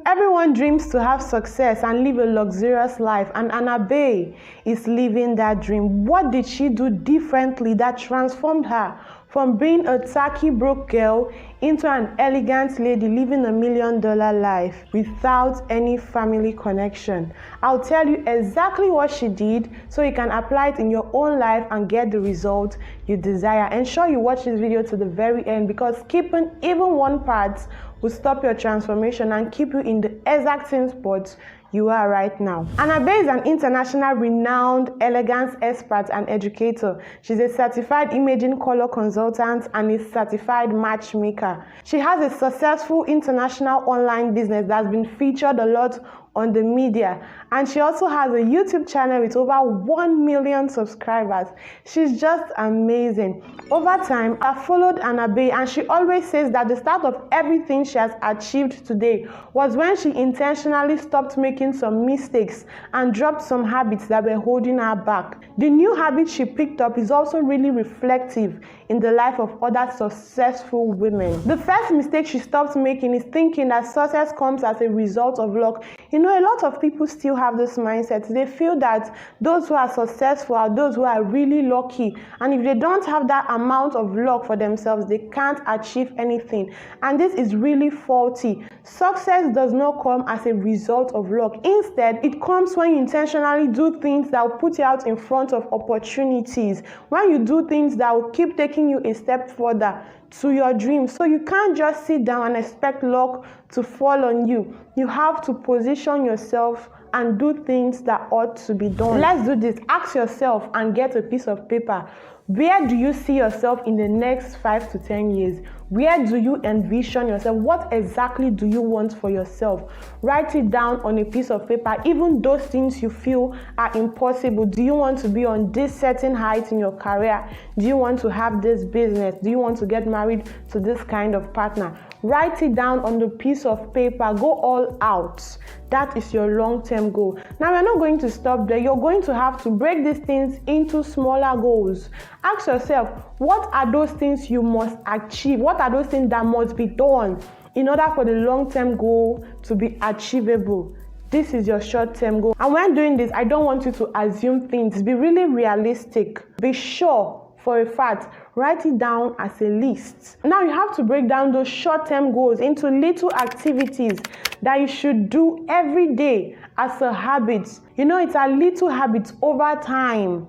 Everyone dreams to have success and live a luxurious life, and Anna Bey is living that dream. What did she do differently that transformed her from being a tacky broke girl into an elegant lady living $1 million life without any family connection? I'll tell you exactly what she did so you can apply it in your own life and get the result you desire. Ensure you watch this video to the very end, because skipping even one part will stop your transformation and keep you in the exact same spot you are right now. Anna Bey is an international renowned elegance expert and educator. She's a certified imaging color consultant and a certified matchmaker. She has a successful international online business that's been featured a lot on the media, and she also has a YouTube channel with over 1 million subscribers. She's just amazing. Over time, I followed Anna Bey, and she always says that the start of everything she has achieved today was when she intentionally stopped making some mistakes and dropped some habits that were holding her back. The new habit she picked up is also really reflective in the life of other successful women. The first mistake she stopped making is thinking that success comes as a result of luck. You know, a lot of people still have this mindset. They feel that those who are successful are those who are really lucky, and if they don't have that amount of luck for themselves, they can't achieve anything. And this is really faulty. Success does not come as a result of luck. Instead, it comes when you intentionally do things that will put you out in front of opportunities, when you do things that will keep taking you a step further to your dreams. So you can't just sit down and expect luck to fall on you. You have to position yourself and do things that ought to be done. Let's do this. Ask yourself and get a piece of paper. Where do you see yourself in the next 5 to 10 years? Where do you envision yourself? What exactly do you want for yourself? Write it down on a piece of paper, even those things you feel are impossible. Do you want to be on this certain height in your career? Do you want to have this business? Do you want to get married to this kind of partner? Write it down on the piece of paper. Go all out. That is your long-term goal. Now, we're not going to stop there. You're going to have to break these things into smaller goals. Ask yourself, what are those things you must achieve? What are those things that must be done in order for the long-term goal to be achievable? This is your short-term goal. And when doing this, I don't want you to assume things. Be really realistic. Be sure for a fact. Write it down as a list. Now you have to break down those short-term goals into little activities that you should do every day as a habit. You know, it's a little habit over time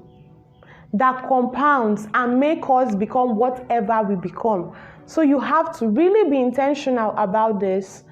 that compounds and make us become whatever we become. So you have to really be intentional about this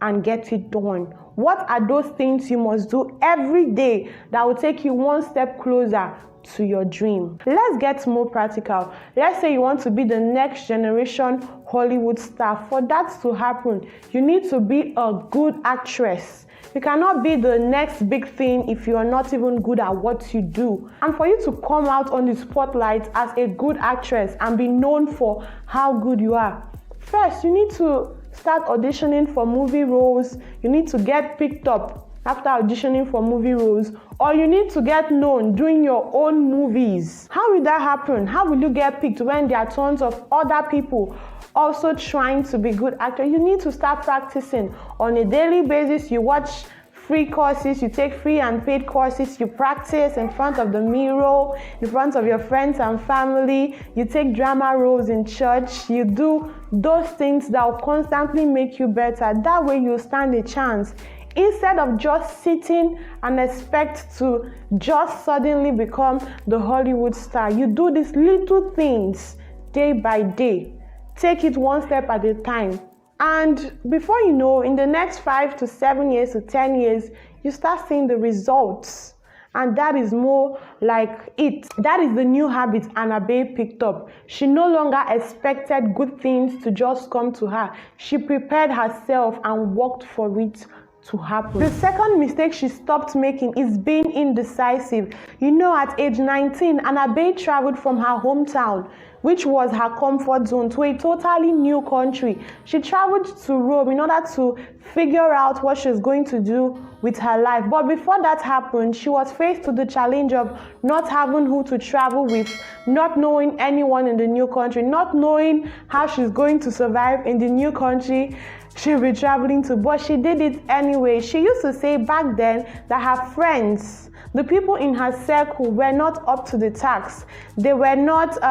and get it done. What are those things you must do every day that will take you one step closer to your dream? Let's get more practical. Let's say you want to be the next generation Hollywood star. For that to happen, you need to be a good actress. You cannot be the next big thing if you are not even good at what you do. And for you to come out on the spotlight as a good actress and be known for how good you are, first you need to start auditioning for movie roles. You need to get picked up after auditioning for movie roles, or you need to get known doing your own movies. How will that happen? How will you get picked when there are tons of other people also trying to be good actors? You need to start practicing on a daily basis. You watch free courses, you take free and paid courses, you practice in front of the mirror, in front of your friends and family, you take drama roles in church, you do those things that will constantly make you better. That way you stand a chance. Instead of just sitting and expect to just suddenly become the Hollywood star, you do these little things day by day. Take it one step at a time. And before you know, in the next 5 to 7 years to 10 years, you start seeing the results. And that is more like it. That is the new habit Anna Bey picked up. She no longer expected good things to just come to her. She prepared herself and worked for it to happen. The second mistake she stopped making is being indecisive. You know, at age 19, Anna Bey traveled from her hometown, which was her comfort zone, to a totally new country. She traveled to Rome in order to figure out what she's going to do with her life. But before that happened, she was faced with the challenge of not having who to travel with, not knowing anyone in the new country, not knowing how she's going to survive in the new country. she'll be traveling to, but she did it anyway. She used to say back then that her friends, the people in her circle, were not up to the task. They were not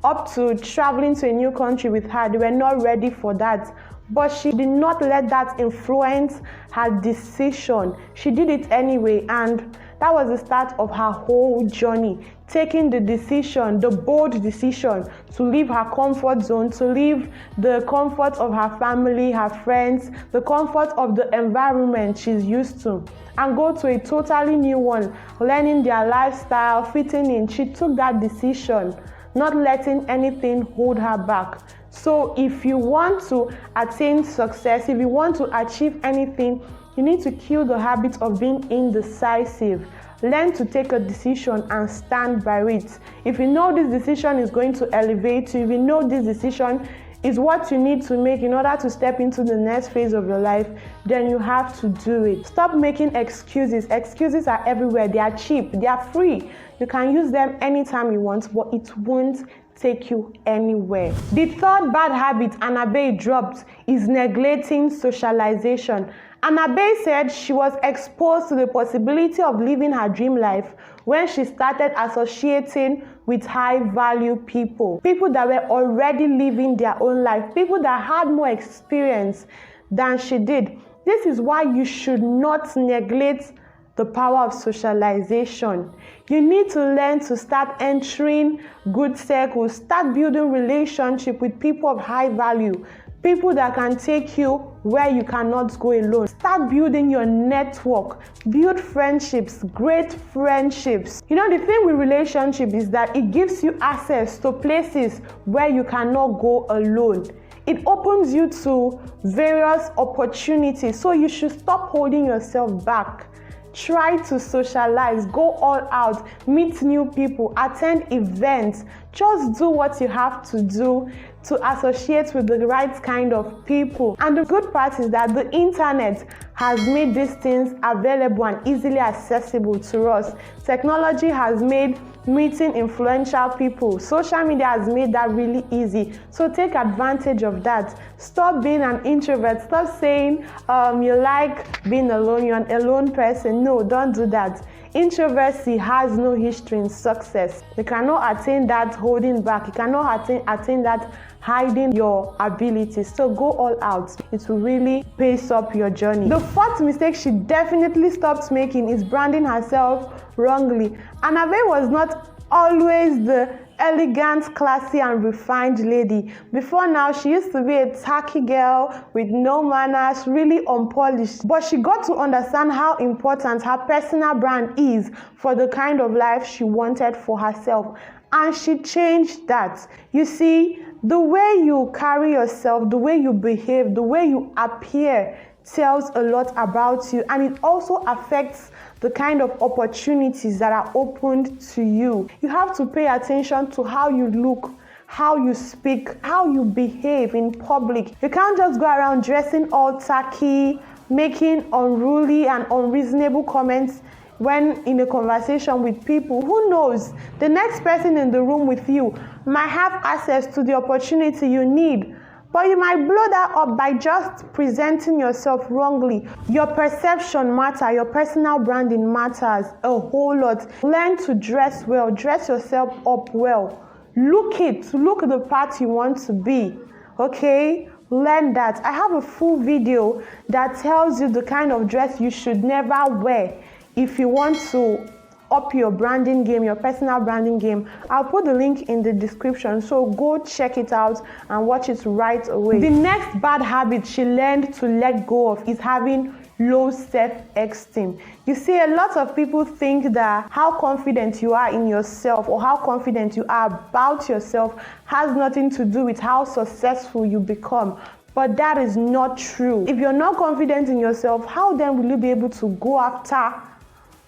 up to traveling to a new country with her. They were not ready for that. But she did not let that influence her decision. She did it anyway, and that was the start of her whole journey. Taking the decision, the bold decision, to leave her comfort zone, to leave the comfort of her family, her friends, the comfort of the environment she's used to, and go to a totally new one, learning their lifestyle, fitting in. She took that decision, not letting anything hold her back. So if you want to attain success, if you want to achieve anything, you need to kill the habit of being indecisive. Learn to take a decision and stand by it. If you know this decision is going to elevate you, if you know this decision is what you need to make in order to step into the next phase of your life, then you have to do it. Stop making excuses. Excuses are everywhere. They are cheap. They are free. You can use them anytime you want, but it won't take you anywhere. The third bad habit Anna Bey dropped is neglecting socialization. Anna Bey said she was exposed to the possibility of living her dream life when she started associating with high-value people that were already living their own life, people that had more experience than she did. This is why you should not neglect the power of socialization. You need to learn to start entering good circles, start building relationship with people of high value, people that can take you where you cannot go alone. Start building your network, build friendships, great friendships. You know, the thing with relationship is that it gives you access to places where you cannot go alone. It opens you to various opportunities, so you should stop holding yourself back. Try to socialize, go all out, meet new people, attend events. Just do what you have to do to associate with the right kind of people. And the good part is that the internet has made these things available and easily accessible to us. Technology has made meeting influential people. Social media has made that really easy. So take advantage of that. Stop being an introvert. Stop saying you like being alone, you're an alone person. No, don't do that. Introversy has no history in success. You cannot attain that holding back. You cannot attain that hiding your abilities. So go all out. It will really pace up your journey. The fourth mistake she definitely stopped making is branding herself wrongly. Anna Bey was not always the elegant, classy, and refined lady. Before now, she used to be a tacky girl with no manners, really unpolished. But she got to understand how important her personal brand is for the kind of life she wanted for herself. And she changed that. You see, the way you carry yourself, the way you behave, the way you appear tells a lot about you, and it also affects the kind of opportunities that are opened to you. You have to pay attention to how you look, how you speak, how you behave in public. You can't just go around dressing all tacky, making unruly and unreasonable comments when in a conversation with people. Who knows? The next person in the room with you might have access to the opportunity you need, but you might blow that up by just presenting yourself wrongly. Your perception matters. Your personal branding matters a whole lot. Learn to dress well. Dress yourself up well. Look the part you want to be. Okay? Learn that. I have a full video that tells you the kind of dress you should never wear if you want to up your branding game, your personal branding game. I'll put the link in the description, so go check it out and watch it right away. The next bad habit she learned to let go of is having low self-esteem. You see, a lot of people think that how confident you are in yourself or how confident you are about yourself has nothing to do with how successful you become. But that is not true. If you're not confident in yourself, how then will you be able to go after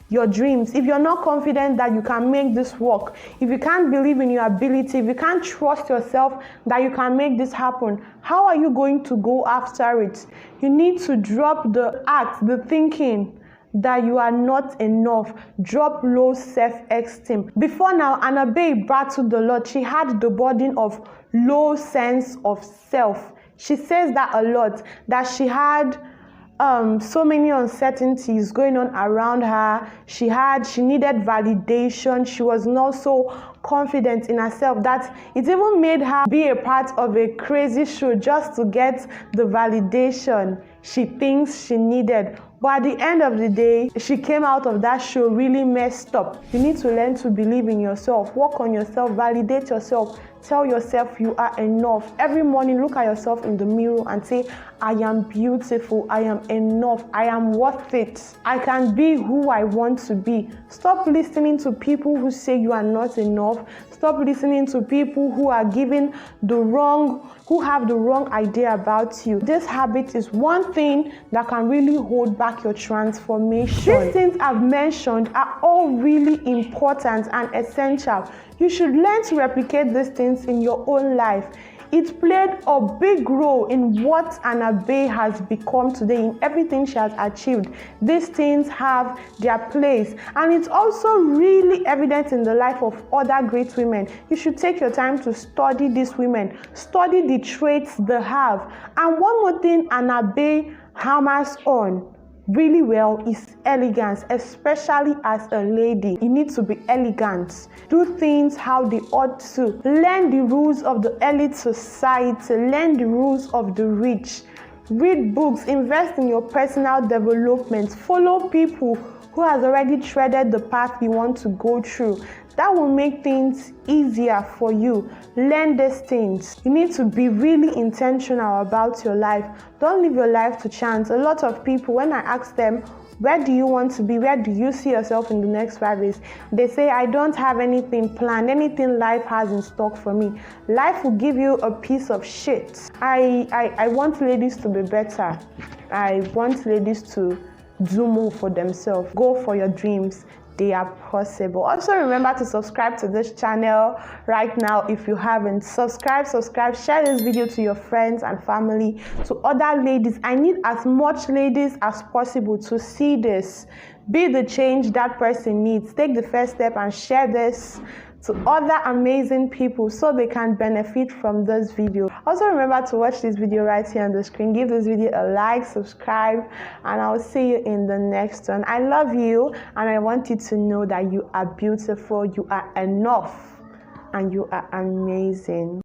your dreams? If you're not confident that you can make this work, if you can't believe in your ability, if you can't trust yourself that you can make this happen, how are you going to go after it? You need to drop the act, the thinking that you are not enough. Drop low self-esteem. Before now, Anna Bey battled a lot. She had the burden of low sense of self. She says that a lot, that she had so many uncertainties going on around her. She needed validation. She was not so confident in herself that it even made her be a part of a crazy show just to get the validation she thinks she needed. But at the end of the day, she came out of that show really messed up. You need to learn to believe in yourself, work on yourself, validate yourself, tell yourself you are enough. Every morning, look at yourself in the mirror and say, I am beautiful, I am enough, I am worth it. I can be who I want to be. Stop listening to people who say you are not enough. Stop listening to people who are who have the wrong idea about you. This habit is one thing that can really hold back your transformation. These things I've mentioned are all really important and essential. You should learn to replicate these things in your own life. It played a big role in what Anna Bey has become today, in everything she has achieved. These things have their place, and it's also really evident in the life of other great women. You should take your time to study these women, study the traits they have. And one more thing Anna Bey hammers on really well is elegance, especially as a lady. You need to be elegant. Do things how they ought to. Learn the rules of the elite society. Learn the rules of the rich. Read books. Invest in your personal development. Follow people who has already treaded the path you want to go through. That will make things easier for you. Learn these things. You need to be really intentional about your life. Don't live your life to chance. A lot of people, when I ask them, where do you want to be? Where do you see yourself in the next 5 years? They say, I don't have anything planned, anything life has in stock for me. Life will give you a piece of shit. I want ladies to be better. I want ladies to do more for themselves. Go for your dreams. They are possible. Also remember to subscribe to this channel right now if you haven't. Subscribe, share this video to your friends and family, to other ladies. I need as much ladies as possible to see this. Be the change that person needs. Take the first step and share this to other amazing people so they can benefit from this video. Also remember to watch this video right here on the screen. Give this video a like, subscribe, and I'll see you in the next one. I love you, and I want you to know that you are beautiful, you are enough, and you are amazing.